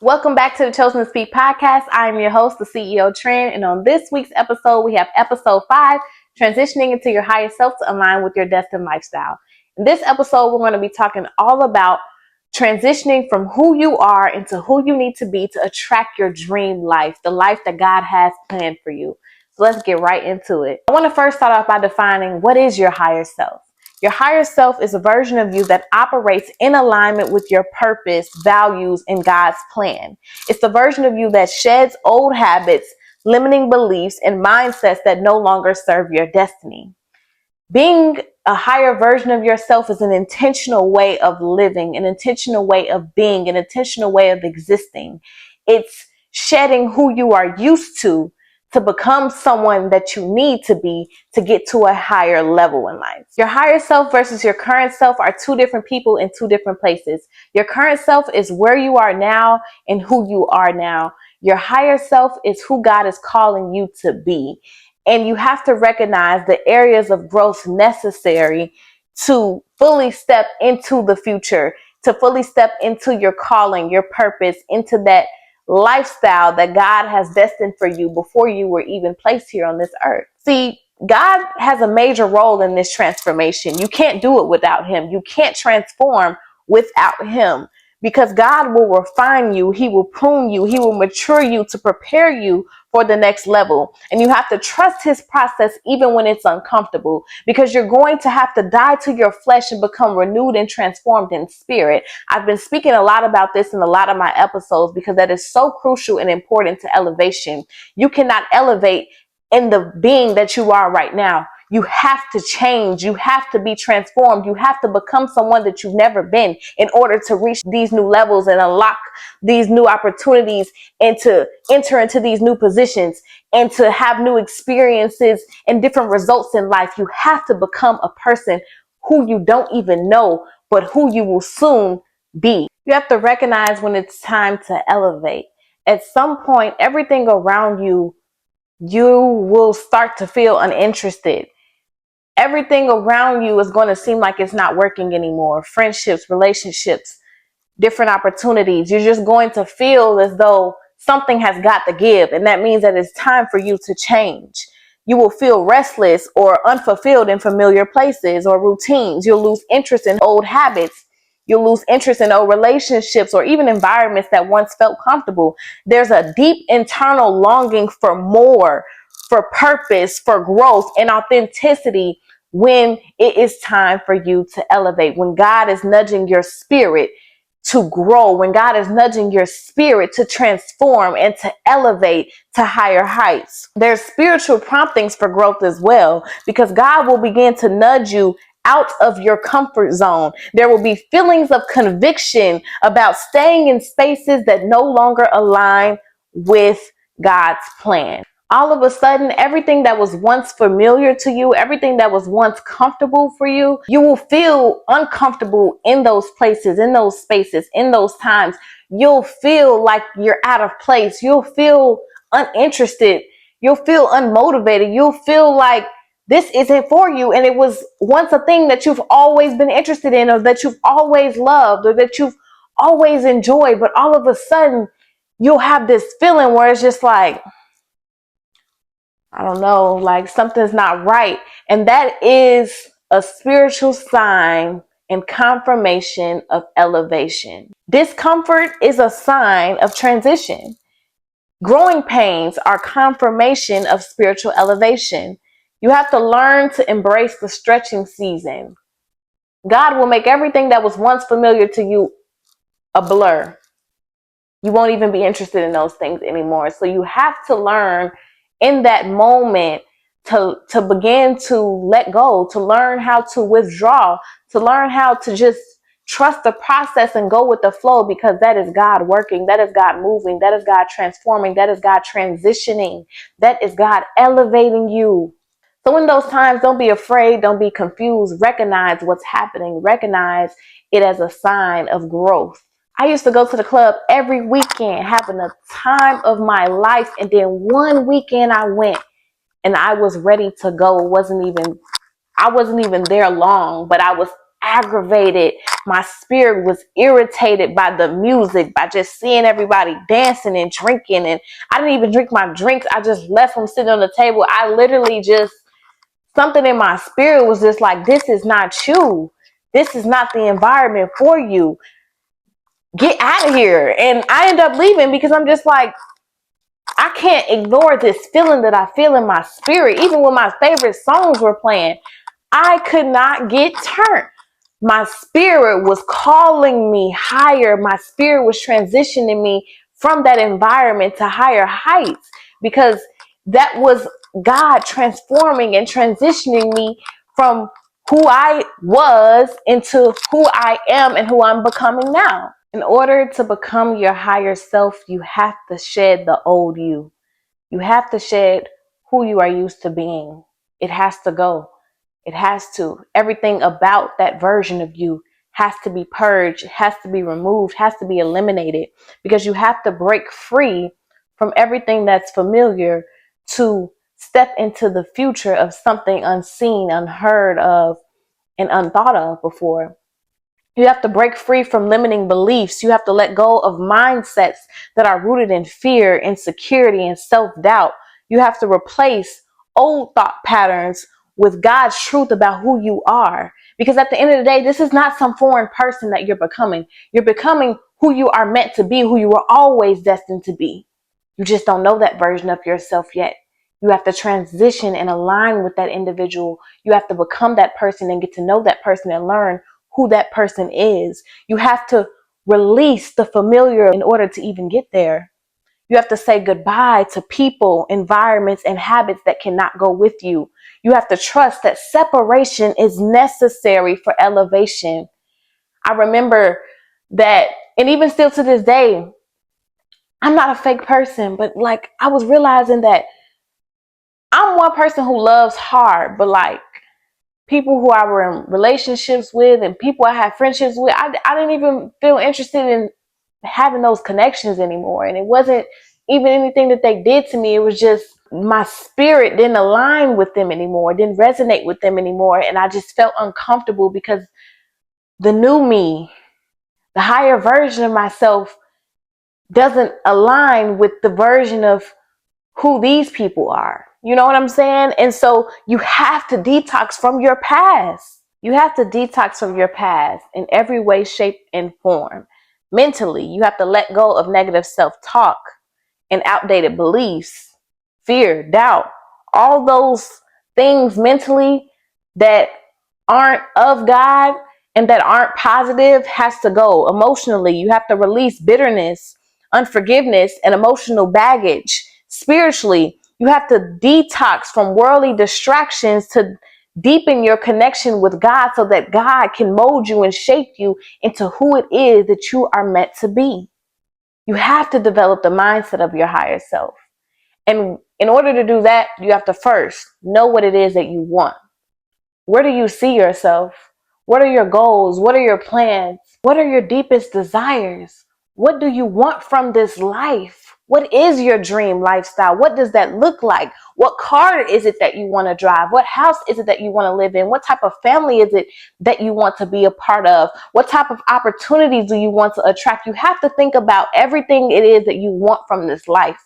Welcome back to the Chosen to Speak podcast. I am your host, the CEO Trend, and on this week's episode, we have episode 5, transitioning into your higher self to align with your destined lifestyle. In this episode, we're going to be talking all about transitioning from who you are into who you need to be to attract your dream life, the life that God has planned for you. So let's get right into it. I want to first start off by defining what is your higher self. Your higher self is a version of you that operates in alignment with your purpose, values, and God's plan. It's the version of you that sheds old habits, limiting beliefs, and mindsets that no longer serve your destiny. Being a higher version of yourself is an intentional way of living, an intentional way of being, an intentional way of existing. It's shedding who you are used to become someone that you need to be to get to a higher level in life. Your higher self versus your current self are two different people in two different places. Your current self is where you are now and who you are now. Your higher self is who God is calling you to be. And you have to recognize the areas of growth necessary to fully step into the future, to fully step into your calling, your purpose, into that lifestyle that God has destined for you before you were even placed here on this earth. See, God has a major role in this transformation. You can't do it without Him. You can't transform without Him, because God will refine you. He will prune you. He will mature you to prepare you for the next level. And you have to trust His process even when it's uncomfortable, because you're going to have to die to your flesh and become renewed and transformed in spirit. I've been speaking a lot about this in a lot of my episodes because that is so crucial and important to elevation. You cannot elevate in the being that you are right now. You have to change. You have to be transformed. You have to become someone that you've never been in order to reach these new levels and unlock these new opportunities and to enter into these new positions and to have new experiences and different results in life. You have to become a person who you don't even know, but who you will soon be. You have to recognize when it's time to elevate. At some point, everything around you will start to feel uninterested. Everything around you is going to seem like it's not working anymore. Friendships, relationships, different opportunities. You're just going to feel as though something has got to give. And that means that it's time for you to change. You will feel restless or unfulfilled in familiar places or routines. You'll lose interest in old habits. You'll lose interest in old relationships or even environments that once felt comfortable. There's a deep internal longing for more, for purpose, for growth and authenticity when it is time for you to elevate. When God is nudging your spirit to grow, when God is nudging your spirit to transform and to elevate to higher heights. There's spiritual promptings for growth as well, because God will begin to nudge you out of your comfort zone. There will be feelings of conviction about staying in spaces that no longer align with God's plan. All of a sudden, everything that was once familiar to you, everything that was once comfortable for you, you will feel uncomfortable in those places, in those spaces, in those times. You'll feel like you're out of place. You'll feel uninterested. You'll feel unmotivated. You'll feel like this isn't for you. And it was once a thing that you've always been interested in, or that you've always loved, or that you've always enjoyed. But all of a sudden, you'll have this feeling where it's just like, I don't know, like something's not right. And that is a spiritual sign and confirmation of elevation. Discomfort is a sign of transition. Growing pains are confirmation of spiritual elevation. You have to learn to embrace the stretching season. God will make everything that was once familiar to you a blur. You won't even be interested in those things anymore. So you have to learn in that moment to begin to let go, to learn how to withdraw, to learn how to just trust the process and go with the flow, because that is God working, that is God moving, that is God transforming, that is God transitioning, that is God elevating you. So in those times, don't be afraid, don't be confused, recognize what's happening, recognize it as a sign of growth. I used to go to the club every weekend, having the time of my life. And then one weekend I went and I was ready to go. I wasn't even there long, but I was aggravated. My spirit was irritated by the music, by just seeing everybody dancing and drinking. And I didn't even drink my drinks. I just left them sitting on the table. I literally just, something in my spirit was just like, this is not you. This is not the environment for you. Get out of here. And I end up leaving because I'm just like, I can't ignore this feeling that I feel in my spirit. Even when my favorite songs were playing, I could not get turned. My spirit was calling me higher. My spirit was transitioning me from that environment to higher heights, because that was God transforming and transitioning me from who I was into who I am and who I'm becoming now. In order to become your higher self, you have to shed the old you. You have to shed who you are used to being. It has to go. It has to. Everything about that version of you has to be purged, has to be removed, has to be eliminated, because you have to break free from everything that's familiar to step into the future of something unseen, unheard of, and unthought of before. You have to break free from limiting beliefs. You have to let go of mindsets that are rooted in fear, insecurity, and self-doubt. You have to replace old thought patterns with God's truth about who you are. Because at the end of the day, this is not some foreign person that you're becoming. You're becoming who you are meant to be, who you were always destined to be. You just don't know that version of yourself yet. You have to transition and align with that individual. You have to become that person and get to know that person and learn who that person is. You have to release the familiar in order to even get there. You have to say goodbye to people, environments, and habits that cannot go with you. You have to trust that separation is necessary for elevation. I remember that, and even still to this day, I'm not a fake person, but like I was realizing that I'm one person who loves hard, but like people who I were in relationships with and people I had friendships with, I didn't even feel interested in having those connections anymore. And it wasn't even anything that they did to me. It was just my spirit didn't align with them anymore, didn't resonate with them anymore. And I just felt uncomfortable because the new me, the higher version of myself, doesn't align with the version of who these people are. You know what I'm saying? And so you have to detox from your past. You have to detox from your past in every way, shape, and form. Mentally, you have to let go of negative self-talk and outdated beliefs, fear, doubt, all those things mentally that aren't of God and that aren't positive has to go. Emotionally, you have to release bitterness, unforgiveness, and emotional baggage. Spiritually, you have to detox from worldly distractions to deepen your connection with God so that God can mold you and shape you into who it is that you are meant to be. You have to develop the mindset of your higher self. And in order to do that, you have to first know what it is that you want. Where do you see yourself? What are your goals? What are your plans? What are your deepest desires? What do you want from this life? What is your dream lifestyle? What does that look like? What car is it that you want to drive? What house is it that you want to live in? What type of family is it that you want to be a part of? What type of opportunities do you want to attract? You have to think about everything it is that you want from this life.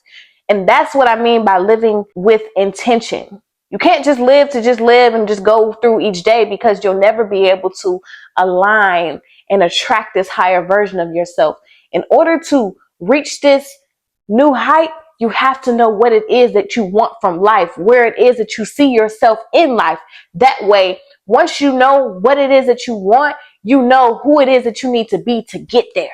And that's what I mean by living with intention. You can't just live to just live and just go through each day, because you'll never be able to align and attract this higher version of yourself. In order to reach this new height, you have to know what it is that you want from life, where it is that you see yourself in life. That way, once you know what it is that you want, you know who it is that you need to be to get there.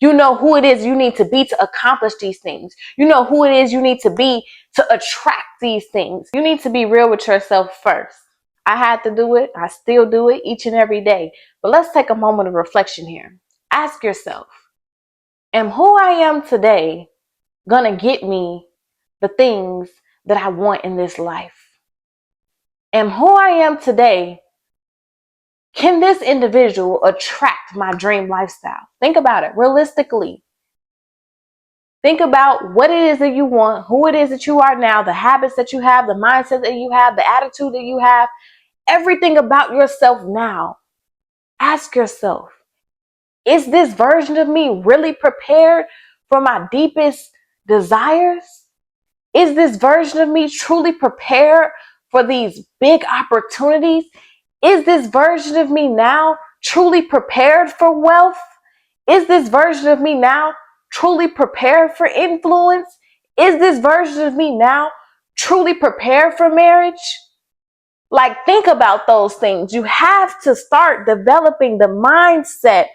You know who it is you need to be to accomplish these things. You know who it is you need to be to attract these things. You need to be real with yourself first. I had to do it. I still do it each and every day. But let's take a moment of reflection here. Ask yourself, am who I am today gonna get me the things that I want in this life? Am who I am today, can this individual attract my dream lifestyle? Think about it realistically. Think about what it is that you want, who it is that you are now, the habits that you have, the mindset that you have, the attitude that you have, everything about yourself now. Ask yourself, is this version of me really prepared for my deepest desires? Is this version of me truly prepared for these big opportunities? Is this version of me now truly prepared for wealth? Is this version of me now truly prepared for influence? Is this version of me now truly prepared for marriage? Like, think about those things. You have to start developing the mindset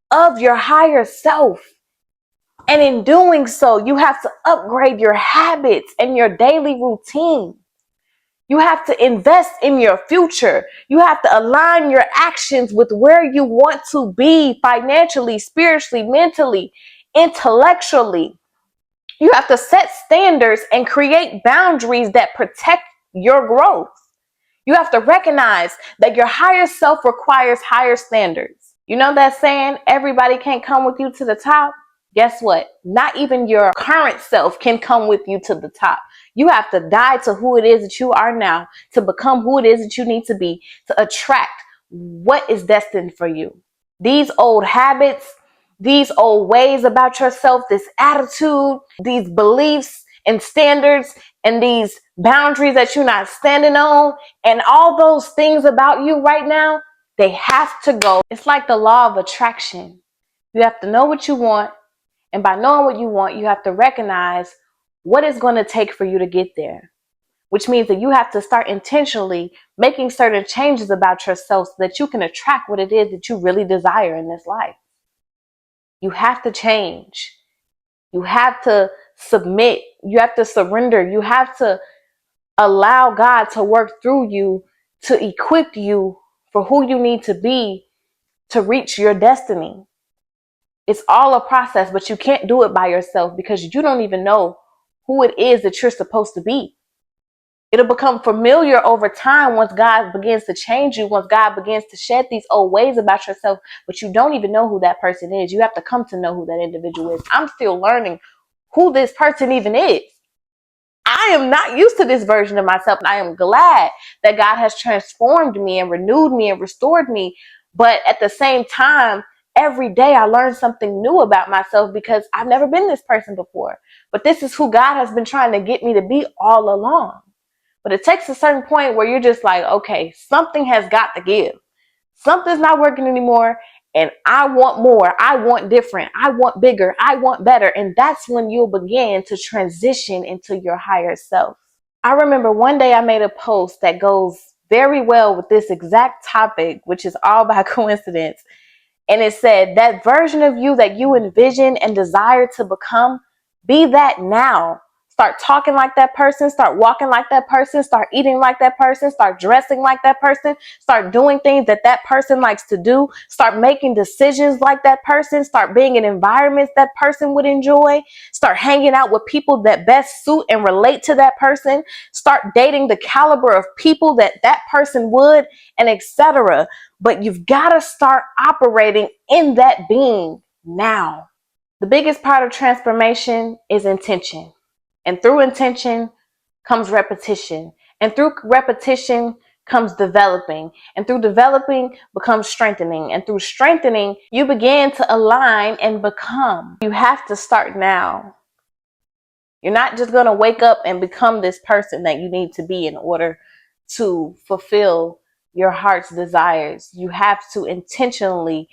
of your higher self. And in doing so, you have to upgrade your habits and your daily routine. You have to invest in your future. You have to align your actions with where you want to be financially, spiritually, mentally, intellectually. You have to set standards and create boundaries that protect your growth. You have to recognize that your higher self requires higher standards. You know that saying, everybody can't come with you to the top? Guess what? Not even your current self can come with you to the top. You have to die to who it is that you are now to become who it is that you need to be to attract what is destined for you. These old habits, these old ways about yourself, this attitude, these beliefs and standards, and these boundaries that you're not standing on, and all those things about you right now, they have to go. It's like the law of attraction. You have to know what you want. And by knowing what you want, you have to recognize what it's going to take for you to get there, which means that you have to start intentionally making certain changes about yourself so that you can attract what it is that you really desire in this life. You have to change. You have to submit. You have to surrender. You have to allow God to work through you to equip you for who you need to be to reach your destiny. It's all a process, but you can't do it by yourself because you don't even know who it is that you're supposed to be. It'll become familiar over time once God begins to change you, once God begins to shed these old ways about yourself, but you don't even know who that person is. You have to come to know who that individual is. I'm still learning who this person even is. I am not used to this version of myself, and I am glad that God has transformed me and renewed me and restored me. But at the same time, every day I learn something new about myself because I've never been this person before. But this is who God has been trying to get me to be all along. But it takes a certain point where you're just like, okay, something has got to give. Something's not working anymore. And I want more. I want different. I want bigger. I want better. And that's when you'll begin to transition into your higher self. I remember one day I made a post that goes very well with this exact topic, which is all by coincidence. And it said, that version of you that you envision and desire to become, be that now. Start talking like that person, start walking like that person, start eating like that person, start dressing like that person, start doing things that that person likes to do, start making decisions like that person, start being in environments that person would enjoy, start hanging out with people that best suit and relate to that person, start dating the caliber of people that that person would, and etc. But you've got to start operating in that being now. The biggest part of transformation is intention. And through intention comes repetition. And through repetition comes developing. And through developing becomes strengthening. And through strengthening, you begin to align and become. You have to start now. You're not just going to wake up and become this person that you need to be in order to fulfill your heart's desires. You have to intentionally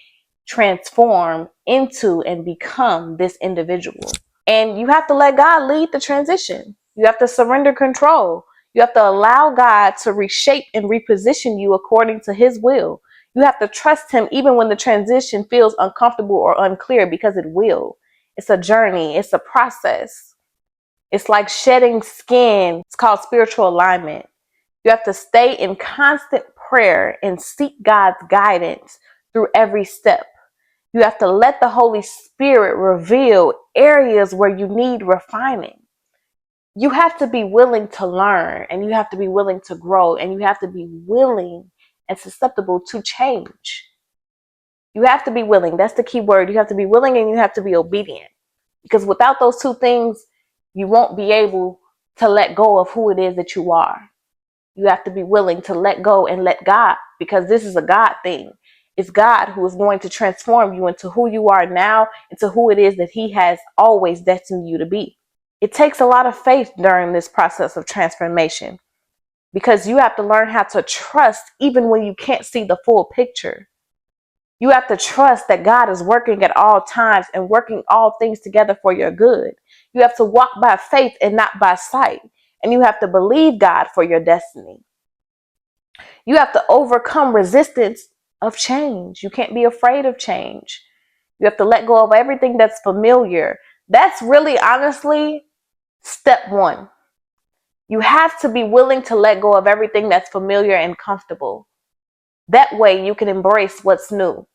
transform into and become this individual. And you have to let God lead the transition. You have to surrender control. You have to allow God to reshape and reposition you according to his will. You have to trust him even when the transition feels uncomfortable or unclear, because it will. It's a journey. It's a process. It's like shedding skin. It's called spiritual alignment. You have to stay in constant prayer and seek God's guidance through every step. You have to let the Holy Spirit reveal areas where you need refining. You have to be willing to learn, and you have to be willing to grow, and you have to be willing and susceptible to change. You have to be willing. That's the key word. You have to be willing and you have to be obedient. Because without those two things, you won't be able to let go of who it is that you are. You have to be willing to let go and let God, because this is a God thing. It's God who is going to transform you into who you are now, into who it is that He has always destined you to be. It takes a lot of faith during this process of transformation, because you have to learn how to trust even when you can't see the full picture. You have to trust that God is working at all times and working all things together for your good. You have to walk by faith and not by sight. And you have to believe God for your destiny. You have to overcome resistance of change. You can't be afraid of change. You have to let go of everything that's familiar. That's really, honestly, step one. You have to be willing to let go of everything that's familiar and comfortable. That way you can embrace what's new.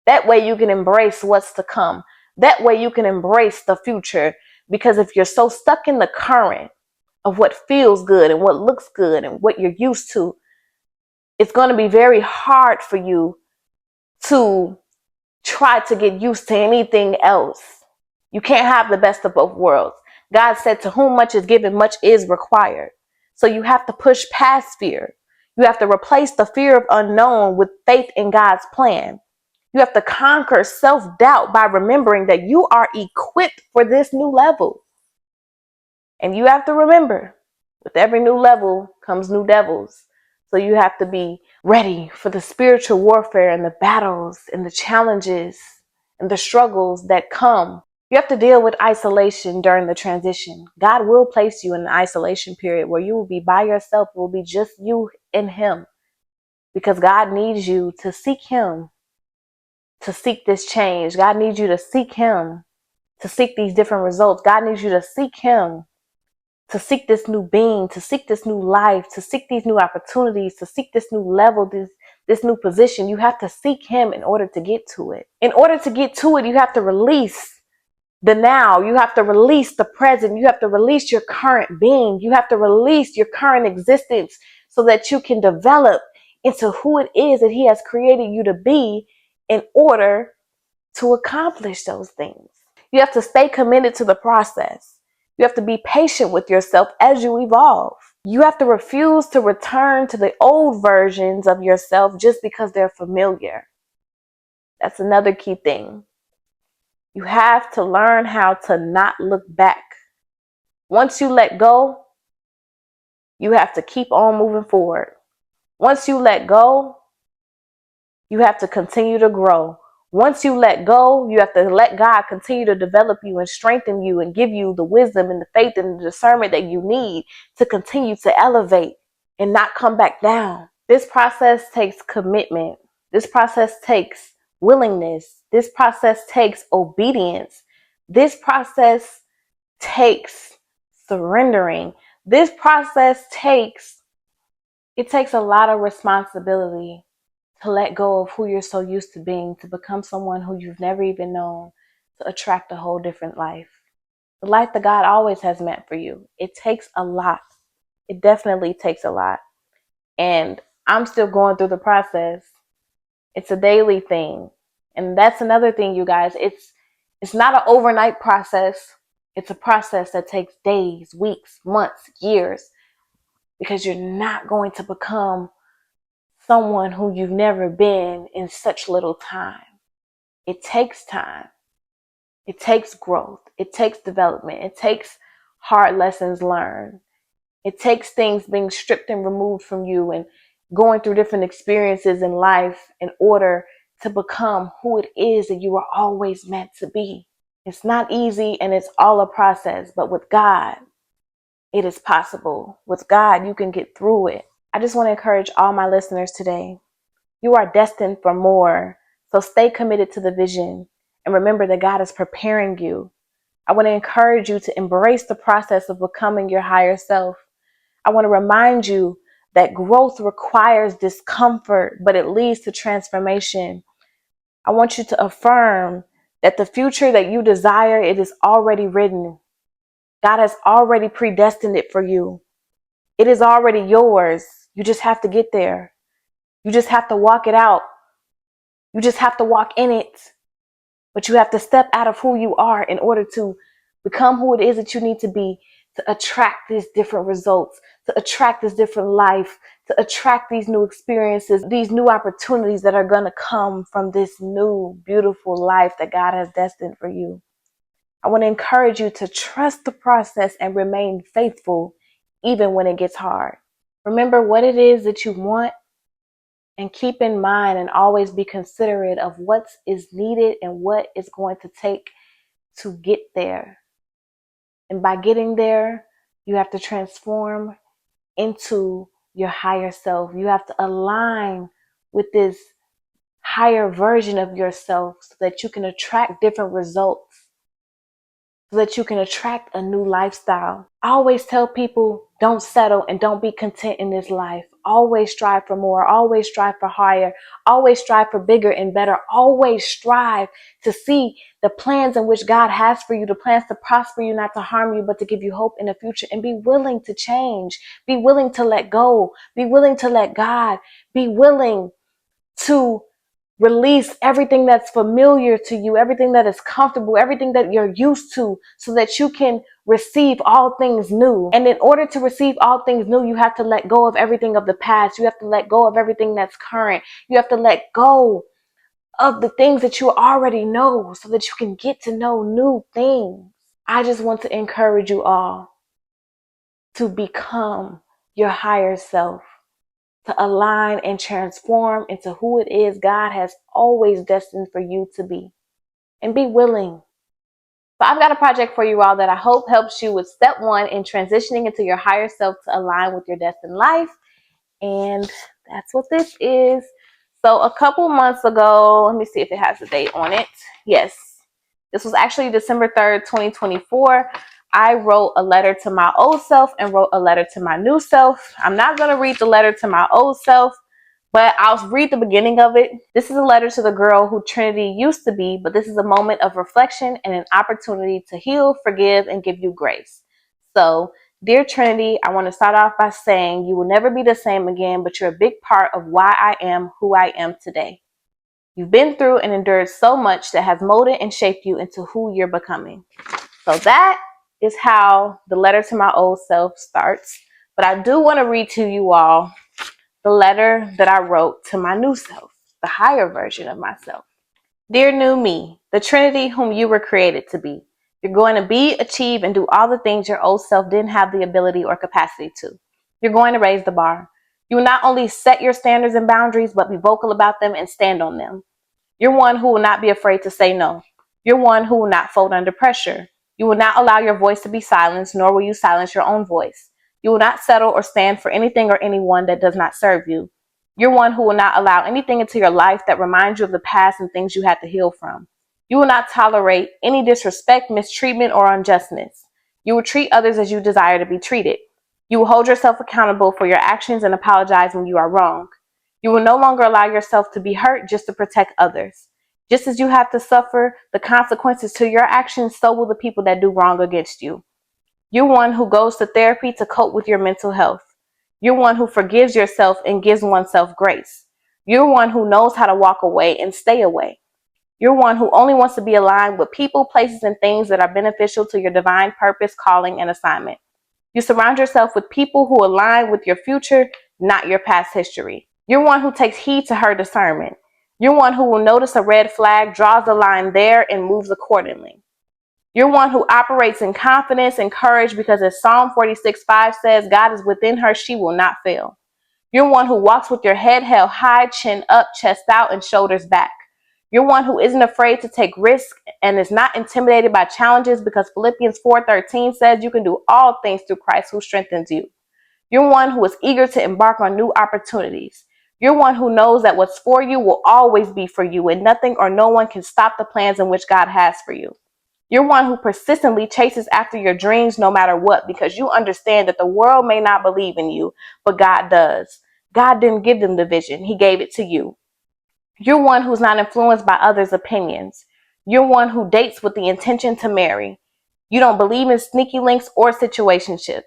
That way you can embrace what's to come. That way you can embrace the future. Because if you're so stuck in the current of what feels good and what looks good and what you're used to, it's going to be very hard for you to try to get used to anything else. You can't have the best of both worlds. God said, to whom much is given, much is required. So you have to push past fear. You have to replace the fear of unknown with faith in God's plan. You have to conquer self-doubt by remembering that you are equipped for this new level. And you have to remember, with every new level comes new devils. So you have to be ready for the spiritual warfare and the battles and the challenges and the struggles that come. You have to deal with isolation during the transition. God will place you in an isolation period where you will be by yourself. It will be just you and Him, because God needs you to seek Him, to seek this change. God needs you to seek Him, to seek these different results. God needs you to seek Him, to seek this new being, to seek this new life, to seek these new opportunities, to seek this new level, this new position. You have to seek Him in order to get to it. In order to get to it, you have to release the now. You have to release the present. You have to release your current being. You have to release your current existence so that you can develop into who it is that He has created you to be in order to accomplish those things. You have to stay committed to the process. You have to be patient with yourself as you evolve. You have to refuse to return to the old versions of yourself just because they're familiar. That's another key thing. You have to learn how to not look back. Once you let go, you have to keep on moving forward. Once you let go, you have to continue to grow. Once you let go, you have to let God continue to develop you and strengthen you and give you the wisdom and the faith and the discernment that you need to continue to elevate and not come back down. This process takes commitment. This process takes willingness. This process takes obedience. This process takes surrendering. This process takes a lot of responsibility to let go of who you're so used to being, to become someone who you've never even known, to attract a whole different life. The life that God always has meant for you. It takes a lot. It definitely takes a lot. And I'm still going through the process. It's a daily thing. And that's another thing, you guys. It's not an overnight process. It's a process that takes days, weeks, months, years, because you're not going to become someone who you've never been in such little time. It takes time. It takes growth. It takes development. It takes hard lessons learned. It takes things being stripped and removed from you and going through different experiences in life in order to become who it is that you were always meant to be. It's not easy, and it's all a process, but with God, it is possible. With God, you can get through it. I just want to encourage all my listeners today. You are destined for more. So stay committed to the vision and remember that God is preparing you. I want to encourage you to embrace the process of becoming your higher self. I want to remind you that growth requires discomfort, but it leads to transformation. I want you to affirm that the future that you desire, it is already written. God has already predestined it for you. It is already yours. You just have to get there. You just have to walk it out. You just have to walk in it. But you have to step out of who you are in order to become who it is that you need to be, to attract these different results, to attract this different life, to attract these new experiences, these new opportunities that are going to come from this new, beautiful life that God has destined for you. I want to encourage you to trust the process and remain faithful even when it gets hard. Remember what it is that you want and keep in mind and always be considerate of what is needed and what is going to take to get there. And by getting there, you have to transform into your higher self. You have to align with this higher version of yourself so that you can attract different results, so that you can attract a new lifestyle. I always tell people, don't settle and don't be content in this life. Always strive for more. Always strive for higher. Always strive for bigger and better. Always strive to see the plans in which God has for you, the plans to prosper you, not to harm you, but to give you hope in the future, and be willing to change. Be willing to let go. Be willing to let God. Be willing to release everything that's familiar to you, everything that is comfortable, everything that you're used to, so that you can receive all things new. And in order to receive all things new, you have to let go of everything of the past. You have to let go of everything that's current. You have to let go of the things that you already know so that you can get to know new things. I just want to encourage you all to become your higher self, to align and transform into who it is God has always destined for you to be. And be willing. So I've got a project for you all that I hope helps you with step 1 in transitioning into your higher self to align with your destined life. And that's what this is. So a couple months ago, let me see if it has a date on it. Yes, this was actually December 3rd, 2024. I wrote a letter to my old self and wrote a letter to my new self. I'm not going to read the letter to my old self, but I'll read the beginning of it. This is a letter to the girl who Trinity used to be, but this is a moment of reflection and an opportunity to heal, forgive, and give you grace. So, dear Trinity, I want to start off by saying you will never be the same again, but you're a big part of why I am who I am today. You've been through and endured so much that has molded and shaped you into who you're becoming. So that is how the letter to my old self starts. But I do want to read to you all the letter that I wrote to my new self, the higher version of myself. Dear new me, the Trinity whom you were created to be. You're going to be, achieve, and do all the things your old self didn't have the ability or capacity to. You're going to raise the bar. You will not only set your standards and boundaries, but be vocal about them and stand on them. You're one who will not be afraid to say no. You're one who will not fold under pressure. You will not allow your voice to be silenced, nor will you silence your own voice. You will not settle or stand for anything or anyone that does not serve you. You're one who will not allow anything into your life that reminds you of the past and things you had to heal from. You will not tolerate any disrespect, mistreatment, or unjustness. You will treat others as you desire to be treated. You will hold yourself accountable for your actions and apologize when you are wrong. You will no longer allow yourself to be hurt just to protect others. Just as you have to suffer the consequences to your actions, so will the people that do wrong against you. You're one who goes to therapy to cope with your mental health. You're one who forgives yourself and gives oneself grace. You're one who knows how to walk away and stay away. You're one who only wants to be aligned with people, places, and things that are beneficial to your divine purpose, calling, and assignment. You surround yourself with people who align with your future, not your past history. You're one who takes heed to her discernment. You're one who will notice a red flag, draws the line there, and moves accordingly. You're one who operates in confidence and courage because as Psalm 46:5 says, God is within her, she will not fail. You're one who walks with your head held high, chin up, chest out, and shoulders back. You're one who isn't afraid to take risks and is not intimidated by challenges because Philippians 4:13 says you can do all things through Christ who strengthens you. You're one who is eager to embark on new opportunities. You're one who knows that what's for you will always be for you, and nothing or no one can stop the plans in which God has for you. You're one who persistently chases after your dreams no matter what, because you understand that the world may not believe in you, but God does. God didn't give them the vision. He gave it to you. You're one who's not influenced by others' opinions. You're one who dates with the intention to marry. You don't believe in sneaky links or situationships.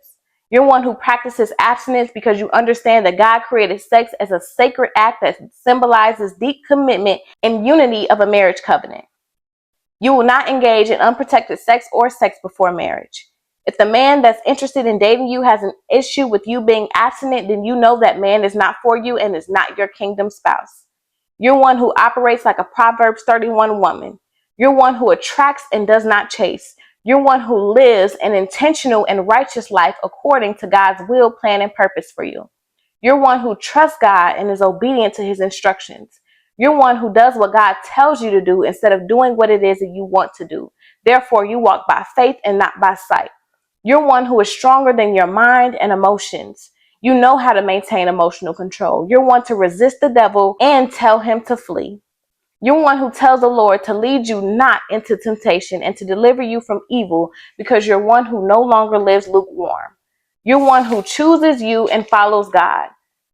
You're one who practices abstinence because you understand that God created sex as a sacred act that symbolizes deep commitment and unity of a marriage covenant. You will not engage in unprotected sex or sex before marriage. If the man that's interested in dating you has an issue with you being abstinent, then you know that man is not for you and is not your kingdom spouse. You're one who operates like a Proverbs 31 woman. You're one who attracts and does not chase. You're one who lives an intentional and righteous life according to God's will, plan, and purpose for you. You're one who trusts God and is obedient to his instructions. You're one who does what God tells you to do instead of doing what it is that you want to do. Therefore, you walk by faith and not by sight. You're one who is stronger than your mind and emotions. You know how to maintain emotional control. You're one to resist the devil and tell him to flee. You're one who tells the Lord to lead you not into temptation and to deliver you from evil, because you're one who no longer lives lukewarm. You're one who chooses you and follows God.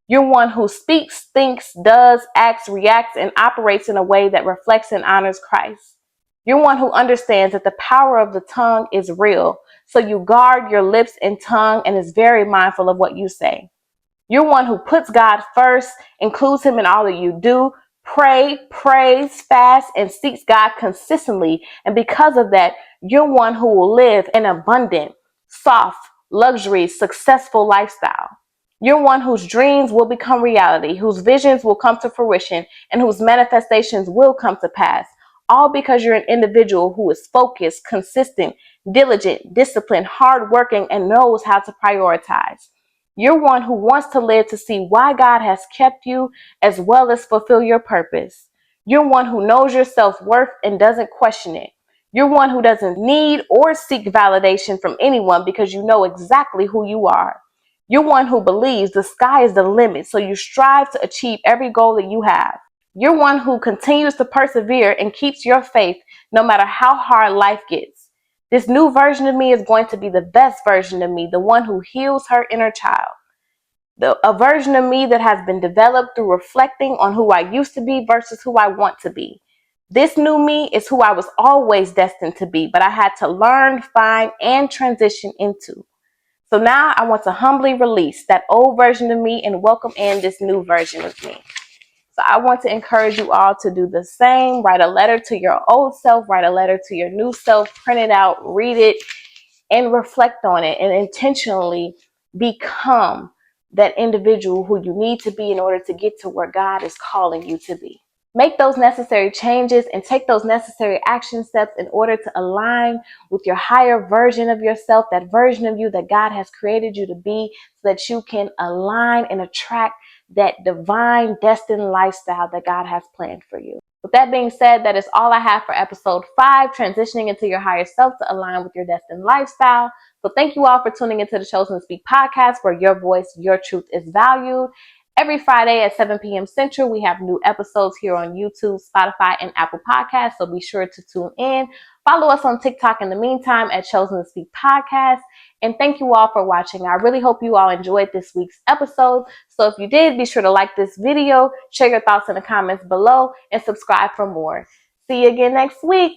You're one who speaks, thinks, does, acts, reacts, and operates in a way that reflects and honors Christ. You're one who understands that the power of the tongue is real, so you guard your lips and tongue and is very mindful of what you say. You're one who puts God first, includes him in all that you do, pray, prays, fast, and seeks God consistently. And because of that, you're one who will live an abundant, soft, luxury, successful lifestyle. You're one whose dreams will become reality, whose visions will come to fruition, and whose manifestations will come to pass. All because you're an individual who is focused, consistent, diligent, disciplined, hardworking, and knows how to prioritize. You're one who wants to live to see why God has kept you, as well as fulfill your purpose. You're one who knows your self-worth and doesn't question it. You're one who doesn't need or seek validation from anyone because you know exactly who you are. You're one who believes the sky is the limit, so you strive to achieve every goal that you have. You're one who continues to persevere and keeps your faith no matter how hard life gets. This new version of me is going to be the best version of me, the one who heals her inner child. A version of me that has been developed through reflecting on who I used to be versus who I want to be. This new me is who I was always destined to be, but I had to learn, find, and transition into. So now I want to humbly release that old version of me and welcome in this new version of me. So I want to encourage you all to do the same. Write a letter to your old self, write a letter to your new self, print it out, read it, and reflect on it, and intentionally become that individual who you need to be in order to get to where God is calling you to be. Make those necessary changes and take those necessary action steps in order to align with your higher version of yourself, that version of you that God has created you to be, so that you can align and attract that divine destined lifestyle that God has planned for you. With that being said, that is all I have for episode 5, transitioning into your higher self to align with your destined lifestyle. So thank you all for tuning into the Chosen to Speak podcast, where your voice, your truth is valued. Every Friday at 7 p.m. Central, we have new episodes here on YouTube, Spotify, and Apple Podcasts, so be sure to tune in. Follow us on TikTok in the meantime at Chosen to Speak Podcast. And thank you all for watching. I really hope you all enjoyed this week's episode. So if you did, be sure to like this video, share your thoughts in the comments below, and subscribe for more. See you again next week.